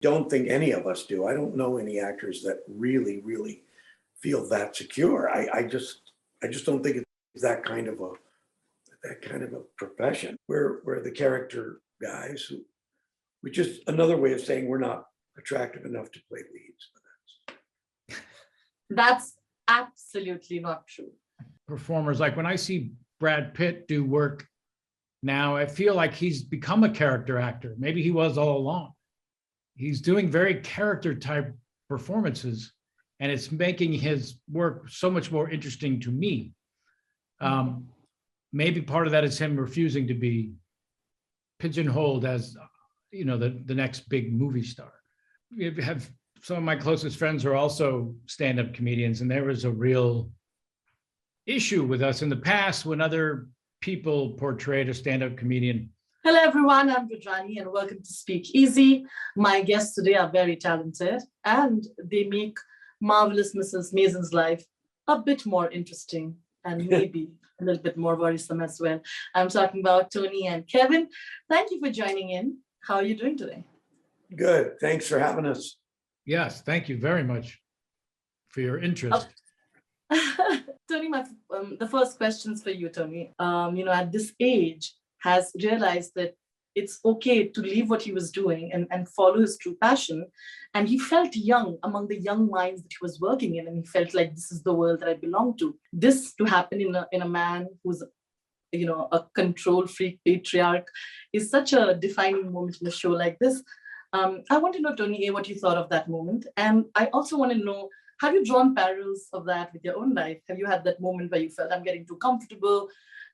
don't think any of us do. I don't know any actors that really, really feel that secure. I just don't think it's that kind of a profession. We're the character guys who, which is another way of saying we're not attractive enough to play leads. That's absolutely not true. Performers, like when I see Brad Pitt do work now, I feel like he's become a character actor. Maybe he was all along. He's doing very character type performances, and it's making his work so much more interesting to me. Maybe part of that is him refusing to be pigeonholed as, you know, the next big movie star. We have some of my closest friends are also stand-up comedians, and there was a real issue with us in the past when other people portrayed a stand-up comedian. Hello, everyone. I'm Rudrani, and welcome to Speak Easy. My guests today are very talented, and they make marvelous Mrs. Maisel's life a bit more interesting and maybe a little bit more worrisome as well. I'm talking about Tony and Kevin. Thank you for joining in. How are you doing today? Good. Thanks for having us. Yes, thank you very much for your interest. Tony, the first question's for you, Tony. At this age, has realized that it's okay to leave what he was doing and follow his true passion. And he felt young among the young minds that he was working in, and he felt like this is the world that I belong to. This to happen in a man who's, a control freak patriarch is such a defining moment in a show like this. I want to know, Tony, what you thought of that moment. And I also want to know, have you drawn parallels of that with your own life? Have you had that moment where you felt I'm getting too comfortable?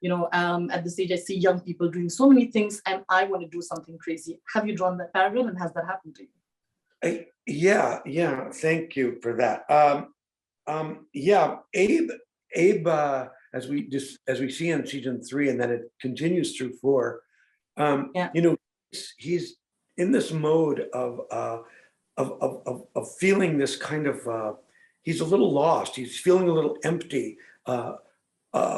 At this age, I see young people doing so many things and I want to do something crazy. Have you drawn that parallel and has that happened to you? Yeah. Thank you for that. Abe, as we see in season 3, and then it continues through 4. He's in this mode of feeling this kind of. He's a little lost. He's feeling a little empty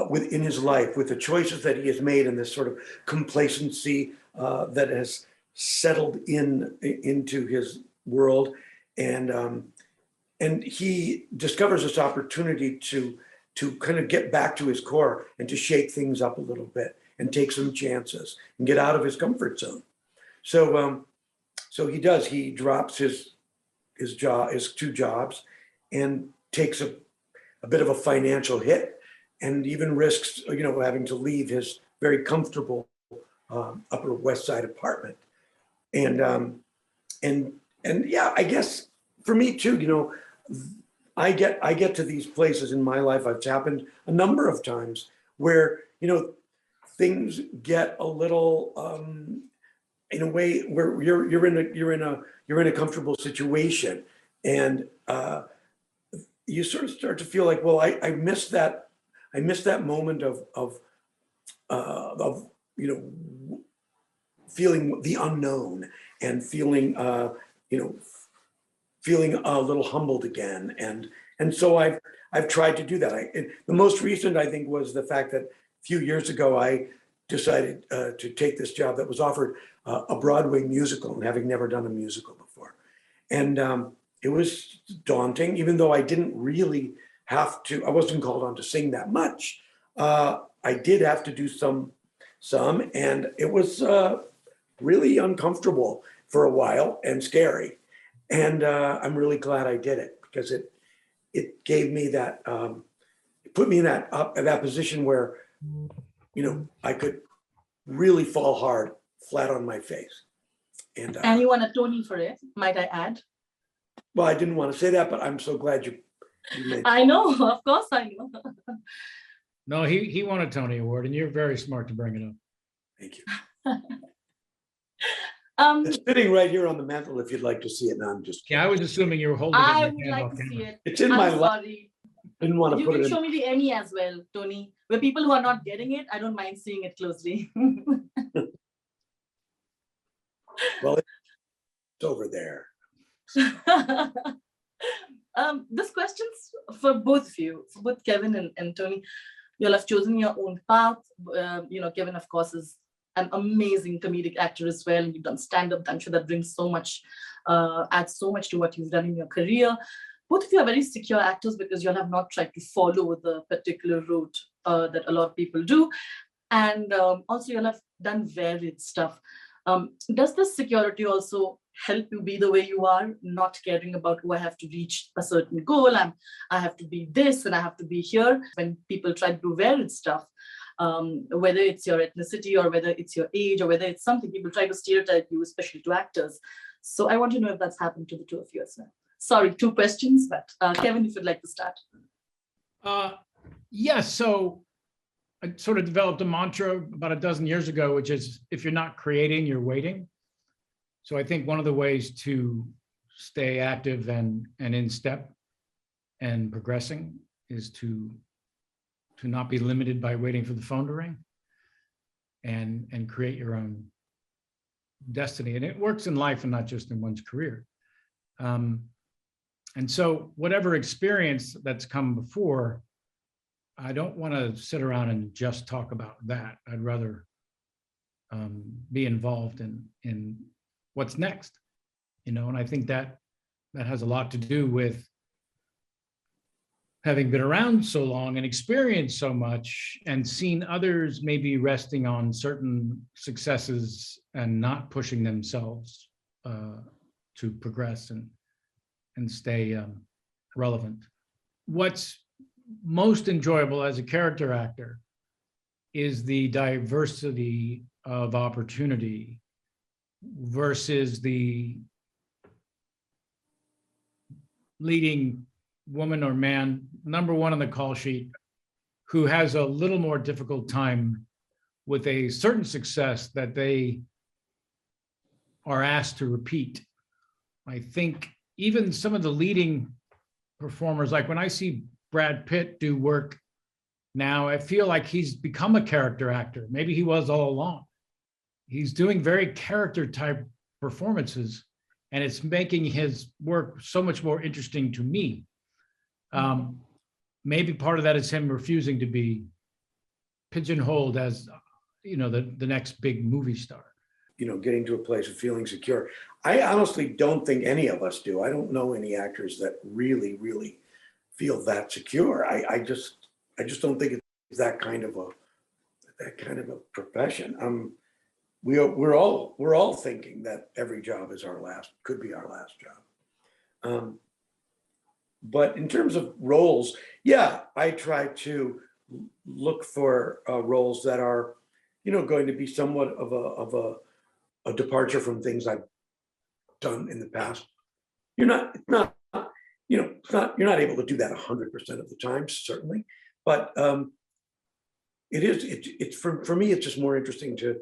within his life with the choices that he has made and this sort of complacency that has settled into his world, and he discovers this opportunity to kind of get back to his core and to shake things up a little bit and take some chances and get out of his comfort zone. So he does. He drops his 2 jobs and takes a bit of a financial hit, and even risks, having to leave his very comfortable Upper West Side apartment. And yeah, I guess for me too, I get to these places in my life. It's happened a number of times where things get a little in a way where you're in a comfortable situation, and you sort of start to feel like, well, I missed that moment of feeling the unknown and feeling feeling a little humbled again, and so I've tried to do that. The most recent, I think, was the fact that a few years ago I decided to take this job that was offered, a Broadway musical, and having never done a musical before, and it was daunting, even though I didn't really have to. I wasn't called on to sing that much. I did have to do some, and it was really uncomfortable for a while and scary. And I'm really glad I did it, because it gave me that, it put me in that position where, I could really fall hard, flat on my face. And you won a Tony for it, might I add? Well, I didn't want to say that, but I'm so glad you made it. I know, of course I know. No, he won a Tony Award, and you're very smart to bring it up. Thank you. It's sitting right here on the mantle if you'd like to see it. No, I'm just kidding. Yeah, I was assuming you were holding it. I would like to see it. It's in my lap. Sorry. Didn't want to put it in. You can show me the Emmy as well, Tony. Where people who are not getting it, I don't mind seeing it closely. Well, it's over there. This question's for both of you, for both Kevin and Tony. You'll have chosen your own path. Kevin, of course, is an amazing comedic actor as well. You've done stand-up. I'm sure that brings so much, adds so much to what you've done in your career. Both of you are very secure actors because you all have not tried to follow the particular route that a lot of people do. And also you all have done varied stuff. Does this security also help you be the way you are, not caring about, I have to reach a certain goal, I have to be this and I have to be here? When people try to do varied stuff, whether it's your ethnicity or whether it's your age or whether it's something, people try to stereotype you, especially to actors. So I want to know if that's happened to the two of you as well. Sorry, 2 questions, but Kevin, if you'd like to start. Yes, so I sort of developed a mantra about a dozen years ago, which is if you're not creating, you're waiting. So I think one of the ways to stay active and in step and progressing is to not be limited by waiting for the phone to ring and create your own destiny. And it works in life and not just in one's career. And so whatever experience that's come before, I don't want to sit around and just talk about that. I'd rather be involved in what's next, and I think that has a lot to do with having been around so long and experienced so much and seen others maybe resting on certain successes and not pushing themselves to progress and stay relevant. What's most enjoyable as a character actor is the diversity of opportunity versus the leading woman or man, number one on the call sheet, who has a little more difficult time with a certain success that they are asked to repeat. I think even some of the leading performers, like when I see Brad Pitt do work now, I feel like he's become a character actor. Maybe he was all along. He's doing very character type performances, and it's making his work so much more interesting to me. Maybe part of that is him refusing to be pigeonholed as, the next big movie star. Getting to a place of feeling secure. I honestly don't think any of us do. I don't know any actors that really, really feel that secure. I just don't think it's that kind of a profession. We're all thinking that every job is could be our last job. But in terms of roles, yeah, I try to look for roles that are, going to be somewhat of a departure from things I've done in the past. You're not able to do that 100% of the time, certainly, but it's for me, it's just more interesting to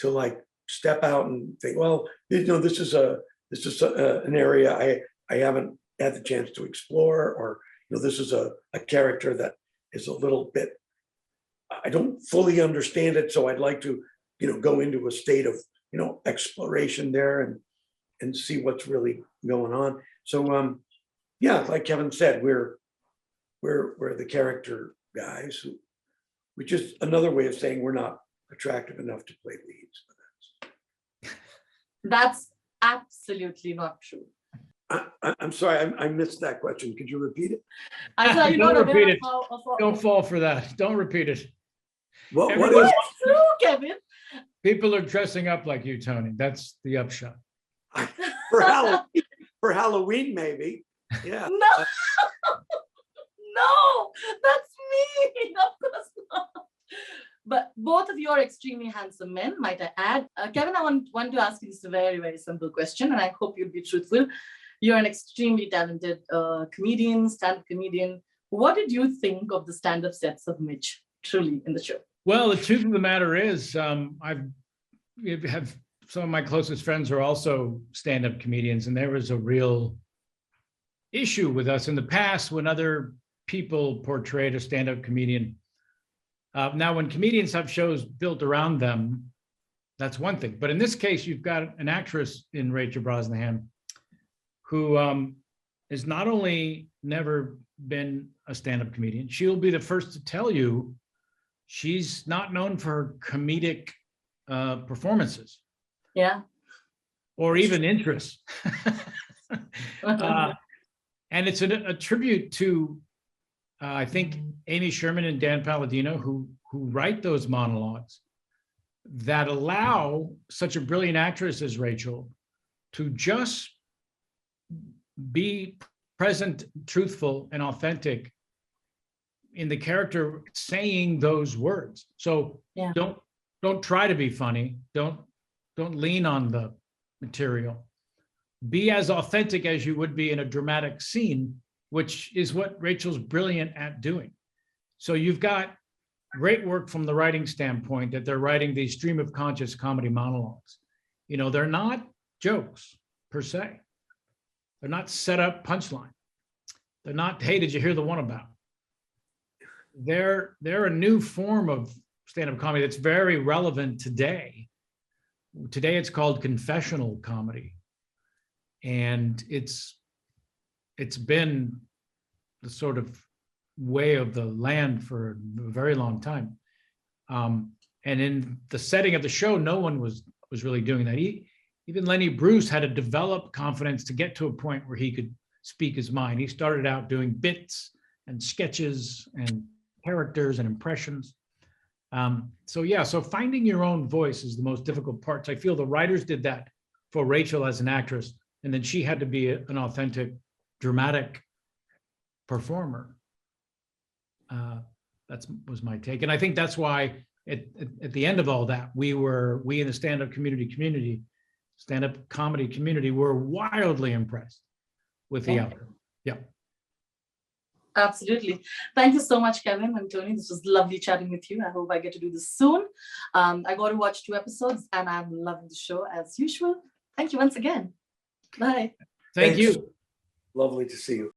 like step out and think, well, this is an area I haven't had the chance to explore, or this is a character that is a little bit, I don't fully understand it, so I'd like to go into a state of exploration there and see what's really going on. So yeah, like Kevin said, we're the character guys, which is another way of saying we're not attractive enough to play leads. That's absolutely not true. I'm sorry, I missed that question. Could you repeat it? I thought you Don't know repeat it. how Don't fall for that. Don't repeat it. What is It's true, Kevin. People are dressing up like you, Tony. That's the upshot. for Halloween, maybe? Yeah. No, no, that's me. Of course not. But both of you are extremely handsome men, might I add. Kevin, I want to ask you this very, very simple question, and I hope you'll be truthful. You're an extremely talented comedian, stand-up comedian. What did you think of the stand-up sets of Mitch, truly, in the show? Well, the truth of the matter is, I have some of my closest friends are also stand-up comedians, and there was a real issue with us in the past when other people portrayed a stand-up comedian. Now, when comedians have shows built around them, that's one thing. But in this case, you've got an actress in Rachel Brosnahan who has not only never been a stand-up comedian, she'll be the first to tell you she's not known for her comedic performances Yeah. or even interests. And it's a tribute to, I think, Amy Sherman and Dan Palladino, who write those monologues that allow such a brilliant actress as Rachel to just be present, truthful, and authentic in the character saying those words. So Yeah. don't try to be funny. Don't lean on the material. Be as authentic as you would be in a dramatic scene, which is what Rachel's brilliant at doing. So you've got great work from the writing standpoint that they're writing these stream of conscious comedy monologues. You know, they're not jokes per se. They're not set up punchline. They're not, hey, did you hear the one about? They're a new form of stand-up comedy that's very relevant today. Today it's called confessional comedy. And it's been the sort of way of the land for a very long time. And in the setting of the show, no one was really doing that. Even Lenny Bruce had to develop confidence to get to a point where he could speak his mind. He started out doing bits and sketches and characters and impressions. So finding your own voice is the most difficult part. I feel the writers did that for Rachel as an actress, and then she had to be an authentic, dramatic performer. That was my take. And I think that's why at the end of all that, we in the stand-up comedy community were wildly impressed with the outcome. Yeah. Absolutely. Thank you so much, Kevin and Tony. This was lovely chatting with you. I hope I get to do this soon. I got to watch 2 episodes and I'm loving the show as usual. Thank you once again. Bye. Thank Thanks. you. Lovely to see you.